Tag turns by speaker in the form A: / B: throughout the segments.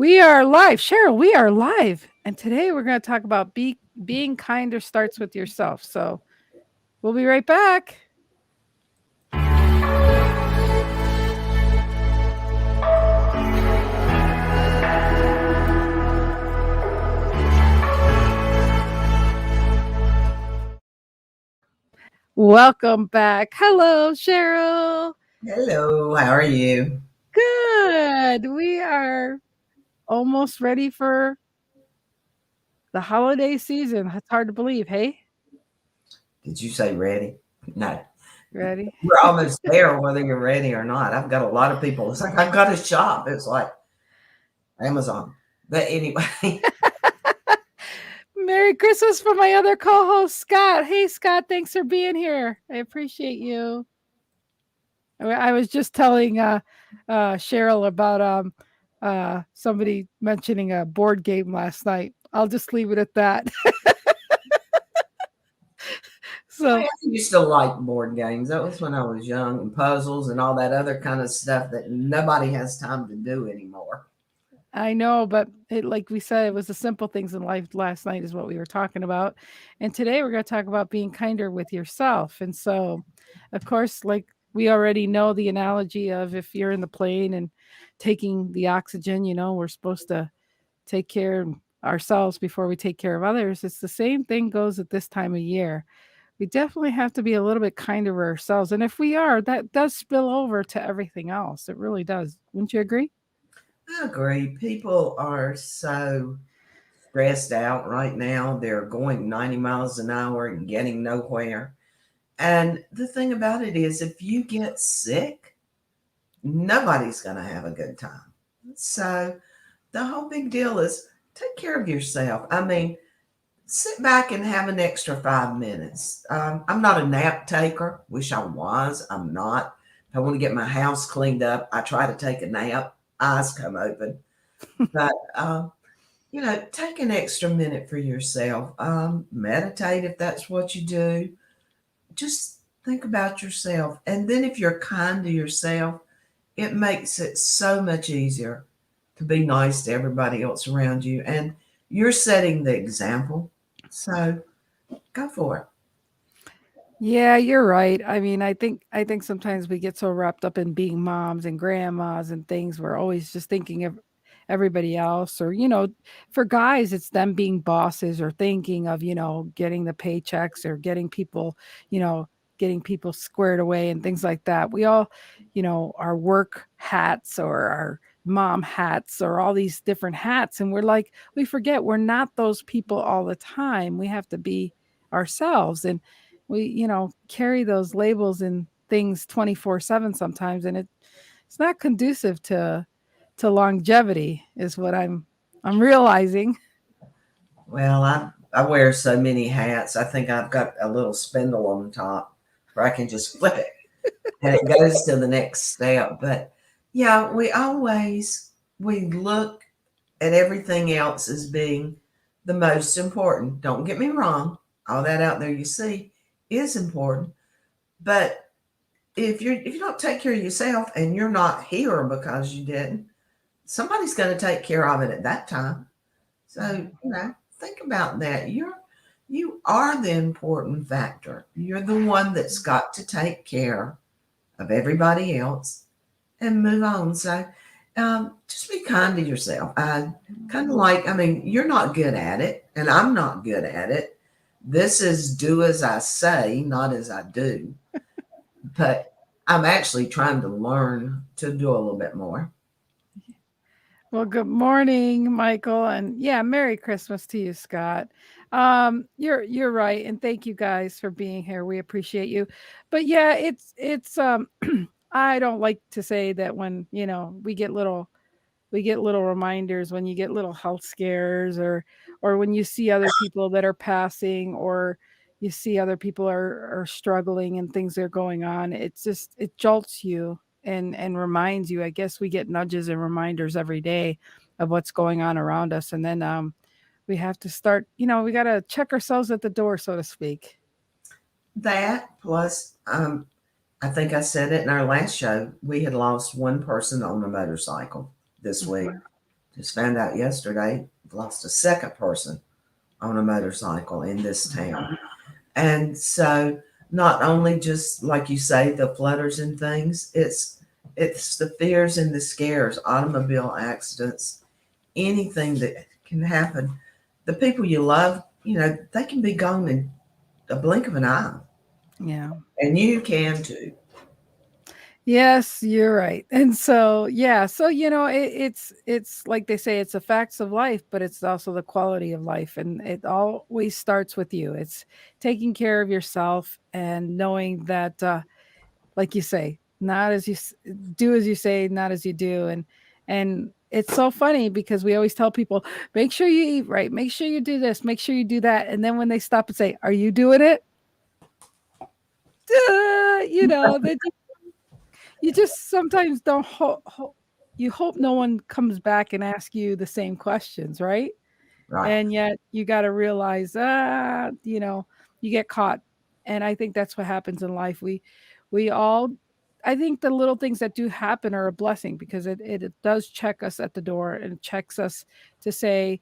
A: We are live. Cheryl, we are live. And today we're going to talk about being kinder starts with yourself. So we'll be right back. Welcome back. Hello, Cheryl.
B: Hello, how are you?
A: Good. We are almost ready for the holiday season. It's hard to believe. Hey,
B: Did you say ready? No,
A: ready?
B: we're almost there, whether you're ready or not. I've got a lot of people. It's like I've got a shop. It's like Amazon. But anyway,
A: Merry Christmas from my other co host, Scott. Hey, Scott. Thanks for being here. I appreciate you. I was just telling Cheryl about somebody mentioning a board game last night. I'll just leave it at that.
B: I
A: So
B: used to like board games. That was when I was young, and puzzles and all that other kind of stuff that nobody has time to do anymore.
A: I know, but like we said, it was the simple things in life last night, is what we were talking about. And today we're going to talk about being kinder with yourself. And so, of course, like we already know the analogy of if you're in the plane and taking the oxygen, we're supposed to take care of ourselves before we take care of others. It's the same thing goes at this time of year. We definitely have to be a little bit kinder to ourselves. And if we are, that does spill over to everything else. It really does. Wouldn't you agree?
B: I agree. People are so stressed out right now. They're going 90 miles an hour and getting nowhere. And the thing about it is, if you get sick, nobody's going to have a good time. So the whole big deal is take care of yourself. I mean, sit back and have an extra 5 minutes. I'm not a nap taker. Wish I was. I'm not. If I want to get my house cleaned up, I try to take a nap. Eyes come open. But, take an extra minute for yourself. Meditate if that's what you do. Just think about yourself. And then if you're kind to yourself, it makes it so much easier to be nice to everybody else around you. And you're setting the example. So go for it.
A: Yeah, you're right. I mean, I think sometimes we get so wrapped up in being moms and grandmas and things. We're always just thinking of everybody else, or for guys, it's them being bosses or thinking of getting the paychecks or you know, getting people squared away and things like that. We all, our work hats or our mom hats or all these different hats, and we forget we're not those people all the time. We have to be ourselves, and we carry those labels and things 24/7 sometimes, and it's not conducive to longevity, is what I'm realizing.
B: Well, I wear so many hats. I think I've got a little spindle on the top where I can just flip it and it goes to the next step. But yeah, we look at everything else as being the most important. Don't get me wrong. All that out there you see is important. But if you don't take care of yourself and you're not here because you didn't, somebody's going to take care of it at that time. So, think about that. You are the important factor. You're the one that's got to take care of everybody else and move on. So, just be kind to yourself. I kind of like, I mean, you're not good at it, and I'm not good at it. This is do as I say, not as I do. But I'm actually trying to learn to do a little bit more.
A: Well, good morning, Michael, and yeah, Merry Christmas to you, Scott. You're right, and thank you guys for being here. We appreciate you. But yeah, it's I don't like to say that when we get little reminders, when you get little health scares, or when you see other people that are passing, or you see other people are struggling and things are going on. It jolts you and reminds you. I guess we get nudges and reminders every day of what's going on around us, and then we have to start, we got to check ourselves at the door, so to speak.
B: That plus, I think I said it in our last show. We had lost one person on a motorcycle this week.
A: Mhm.
B: Just found out yesterday, lost a second person on a motorcycle in this town. And so not only just like you say, the flutters and things, it's the fears and the scares, automobile accidents, anything that can happen. The people you love, they can be gone in a blink of an eye.
A: Yeah.
B: And you can too.
A: Yes, you're right. And so, yeah, so it's like they say, it's the facts of life, but it's also the quality of life, and it always starts with you. It's taking care of yourself and knowing that, like you say, not as do as you say, not as you do, and it's so funny because we always tell people, make sure you eat right, make sure you do this, make sure you do that, and then when they stop and say, "Are you doing it?" That you just sometimes don't you hope no one comes back and asks you the same questions, right?
B: Right.
A: And yet you got to realize, you get caught. And I think that's what happens in life. We all, I think the little things that do happen are a blessing because it does check us at the door and it checks us to say,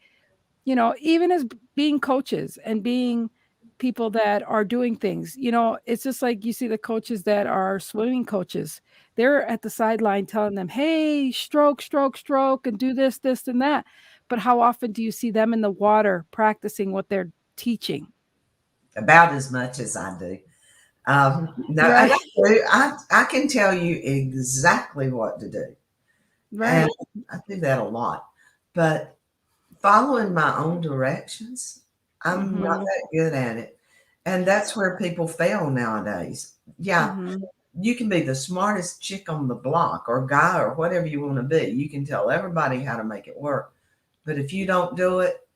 A: even as being coaches and being people that are doing things, it's just like you see the coaches that are swimming coaches. They're at the sideline telling them, hey, stroke, stroke, stroke, and do this, this, and that. But how often do you see them in the water practicing what they're teaching?
B: About as much as I do. No, and
A: Right,
B: I can tell you exactly what to do. And
A: right.
B: I do that a lot. But following my own directions, I'm not
A: Mm-hmm.
B: that good at it. And that's where people fail nowadays. Yeah,
A: Mm-hmm.
B: you can be the smartest chick on the block or guy or whatever you want to be. You can tell everybody how to make it work. But if you don't do it,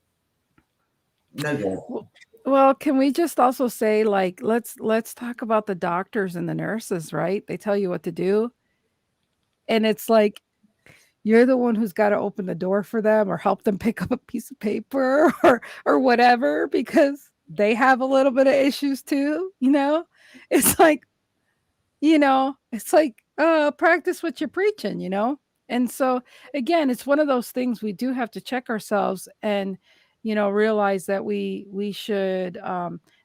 B: no good.
A: Well, well, can we just also say, like, let's talk about the doctors and the nurses, right? They tell you what to do, and it's like you're the one who's gotta open the door for them or help them pick up a piece of paper or whatever because they have a little bit of issues too, you know? It's like, practice what you're preaching, you know? And so, again, it's one of those things we do have to check ourselves and, realize that we should,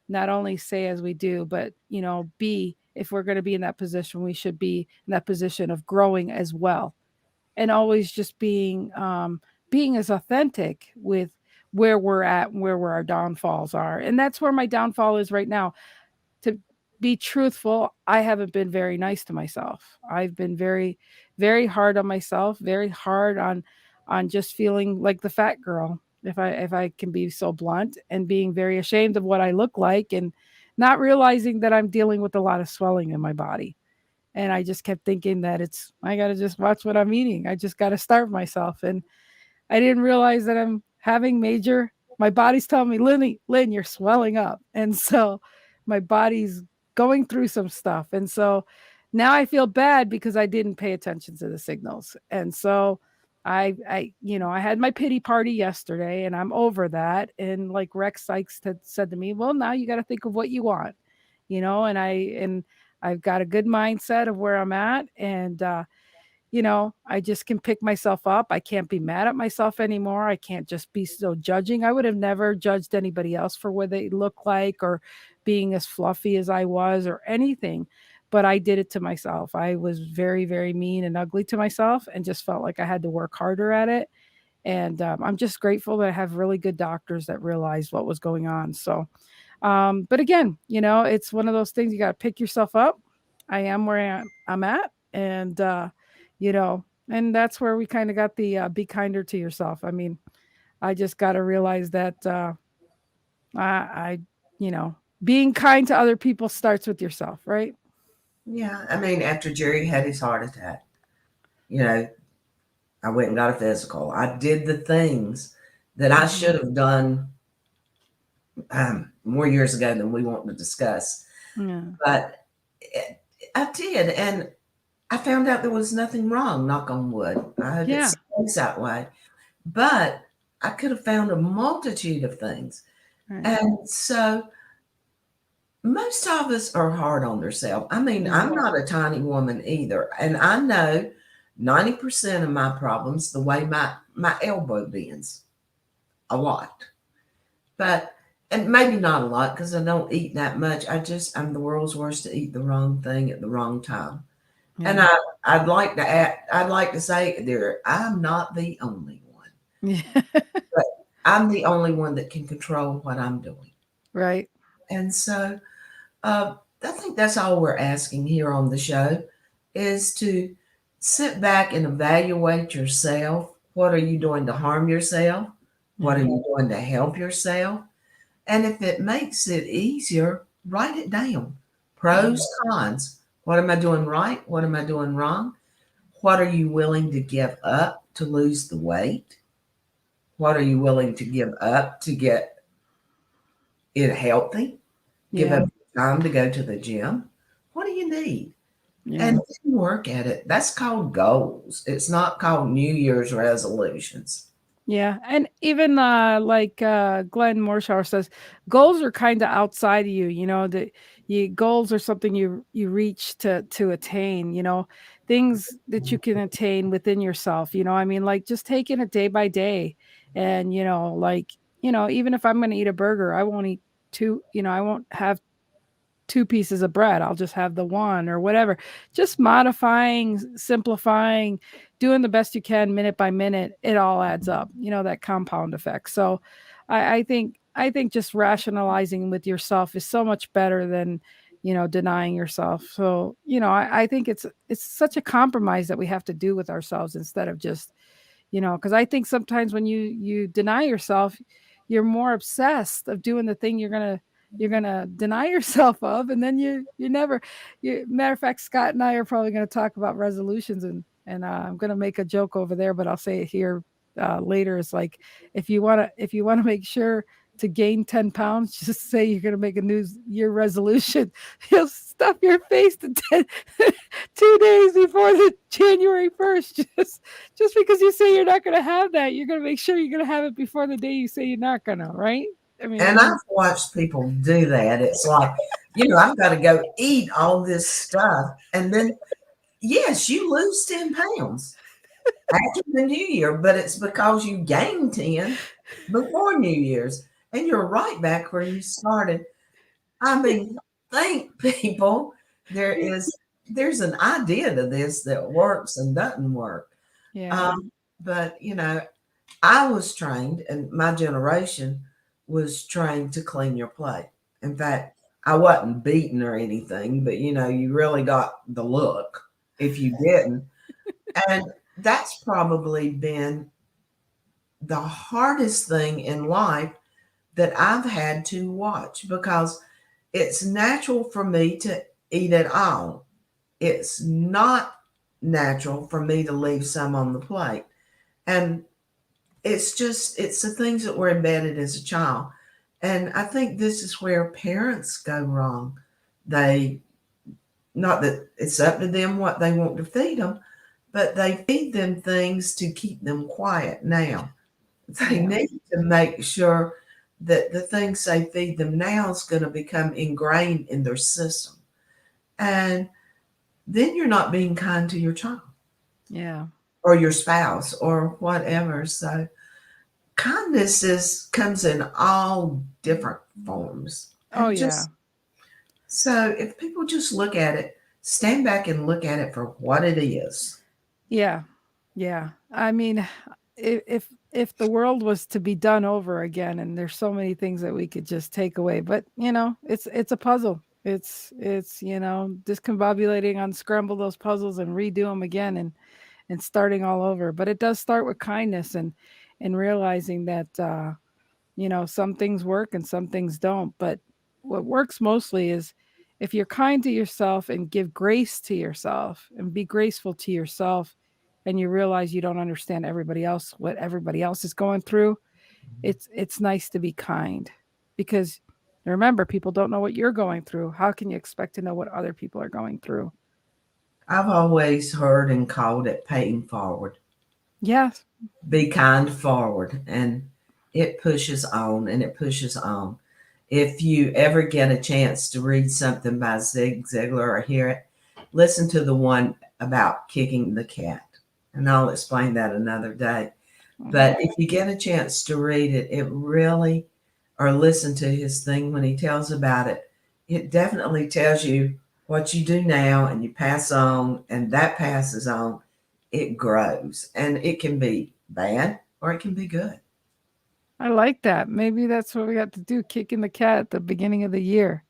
A: not only say as we do, but, be if we're gonna be in that position, we should be in that position of growing as well and always just being as authentic with where we're at and where our downfalls are. And that's where my downfall is right now. To be truthful, I haven't been very nice to myself. I've been very, very hard on myself, very hard on just feeling like the fat girl, if I can be so blunt, and being very ashamed of what I look like and not realizing that I'm dealing with a lot of swelling in my body. And I just kept thinking that I got to just watch what I'm eating. I just got to starve myself. And I didn't realize that I'm having my body's telling me, Lynn, you're swelling up. And so my body's going through some stuff. And so now I feel bad because I didn't pay attention to the signals. And so I had my pity party yesterday and I'm over that. And like Rex Sykes had said to me, well, now you got to think of what you want, and I've got a good mindset of where I'm at. And, I just can pick myself up. I can't be mad at myself anymore. I can't just be so judging. I would have never judged anybody else for what they look like or being as fluffy as I was or anything. But I did it to myself. I was very, very mean and ugly to myself and just felt like I had to work harder at it. And I'm just grateful that I have really good doctors that realized what was going on. So, but again, it's one of those things you got to pick yourself up. I am where I'm at, and you know, and that's where we kind of got the be kinder to yourself. I mean, I just got to realize that I, you know, being kind to other people starts with yourself, right?
B: Yeah, I mean, after Jerry had his heart attack, you know, I went and got a physical. I did the things that I
A: Hmm.
B: should have done more years ago than we want to discuss.
A: Yeah,
B: But it, I did, and I found out there was nothing wrong. Knock on wood. I hope it
A: yeah,
B: stays that way. But I could have found a multitude of things,
A: right,
B: and so most of us are hard on thurselves. I mean,
A: yeah,
B: I'm not a tiny woman either, and I know 90% of my problems the way my elbow bends. A lot. But and maybe not a lot because I don't eat that much. I'm the world's worst to eat the wrong thing at the wrong time. And
A: Yeah.
B: I'd like to say there I'm not the only one,
A: Yeah.
B: but I'm the only one that can control what I'm doing.
A: Right.
B: And so uh, I think that's all we're asking here on the show is to sit back and evaluate yourself. What are you doing to harm yourself? What are
A: Yeah.
B: you doing to help yourself? And if it makes it easier, write it down.
A: Yeah.
B: Pros, cons. What am I doing right? What am I doing wrong? What are you willing to give up to lose the weight? What are you willing to give up to get it healthy? Give
A: Yeah.
B: up time to go to the gym? What do you need? And
A: Yeah.
B: then work at it. That's called goals. It's not called New Year's resolutions.
A: Yeah, and even, Glenn Morshower says, goals are kinda outside of you, that you goals are something you reach to attain, things that you can attain within yourself, I mean, like, just taking it day by day and, even if I'm gonna eat a burger, I won't eat 2 I won't have 2 pieces of bread, I'll just have the 1 or whatever. Just modifying, simplifying, doing the best you can minute by minute, it all adds up, that compound effect. So I think just rationalizing with yourself is so much better than, denying yourself. So, I think it's such a compromise that we have to do with ourselves instead of just, because I think sometimes when you deny yourself, you're more obsessed of doing the thing you're gonna deny yourself of, and then you never. Matter of fact, Scott and I are probably gonna talk about resolutions, and I'm gonna make a joke over there, but I'll say it here later. It's like if you wanna make sure to gain 10 pounds, just say you're gonna make a New Year resolution. You'll stuff your face to 2 days before the January 1st. Just because you say you're not gonna have that, you're gonna make sure you're gonna have it before the day you say you're not gonna, right? I
B: And
A: mean,
B: I've watched people do that. It's like, I've got to go eat all this stuff. And then, yes, you lose 10 pounds after the new year, but it's because you gained 10 before New Year's. And you're right back where you started. I mean, think people, there is there's an idea to this that works and doesn't work.
A: yeah,
B: Um, but I was trained, and my generation was trained to clean your plate. In fact, I wasn't beaten or anything, but you really got the look if you didn't. And that's probably been the hardest thing in life that I've had to watch because it's natural for me to eat it all. It's not natural for me to leave some on the plate. And it's the things that were embedded as a child. And I think this is where parents go wrong. They, not that it's up to them what they want to feed them, but they feed them things to keep them quiet now. They
A: yeah,
B: need to make sure that the things they feed them now is going to become ingrained in their system. And then you're not being kind to your child
A: yeah.
B: or your spouse or whatever. So kindness comes in all different forms.
A: Oh,
B: And
A: yeah.
B: just so if people just look at it, stand back and look at it for what it is.
A: Yeah. Yeah. I mean, if the world was to be done over again, and there's so many things that we could just take away, but it's a puzzle. It's discombobulating, unscramble those puzzles and redo them again and starting all over. But it does start with kindness and realizing that some things work and some things don't. But what works mostly is if you're kind to yourself and give grace to yourself and be graceful to yourself, and you realize you don't understand everybody else, what everybody else is going through, it's nice to be kind, because remember, people don't know what you're going through. How can you expect to know what other people are going through?
B: I've always heard and called it paying forward.
A: Yes.
B: Be kind forward. And it pushes on and it pushes on. If you ever get a chance to read something by Zig Ziglar or hear it, listen to the one about kicking the cat. And I'll explain that another day.
A: Mhm.
B: But if you get a chance to read it, it really, or listen to his thing when he tells about it, it definitely tells you what you do now and you pass on, and that passes on. It grows, and it can be bad or it can be good.
A: I like that. Maybe that's what we got to do, kicking the cat at the beginning of the year.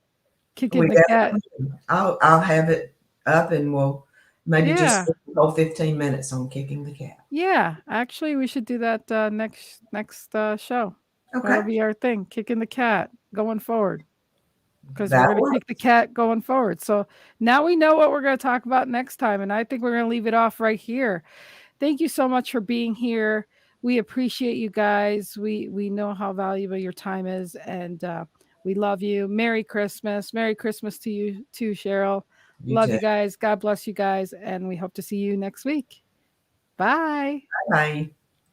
A: Kicking
B: We
A: the cat.
B: definitely, I'll have it up and we'll maybe just
A: Yeah.
B: spend the whole 15 minutes on kicking the cat.
A: Yeah. Actually, we should do that next show. That'll
B: Okay,
A: be our thing, kicking the cat going forward. Because we're
B: that
A: going to kick the
B: works.
A: cat going forward. So now we know what we're going to talk about next time. And I think we're going to leave it off right here. Thank you so much for being here. We appreciate you guys. We know how valuable your time is, and we love you. Merry Christmas. Merry Christmas to you too, Cheryl.
B: You
A: Love
B: too.
A: you guys. God bless you guys, and we hope to see you next week. Bye.
B: Bye.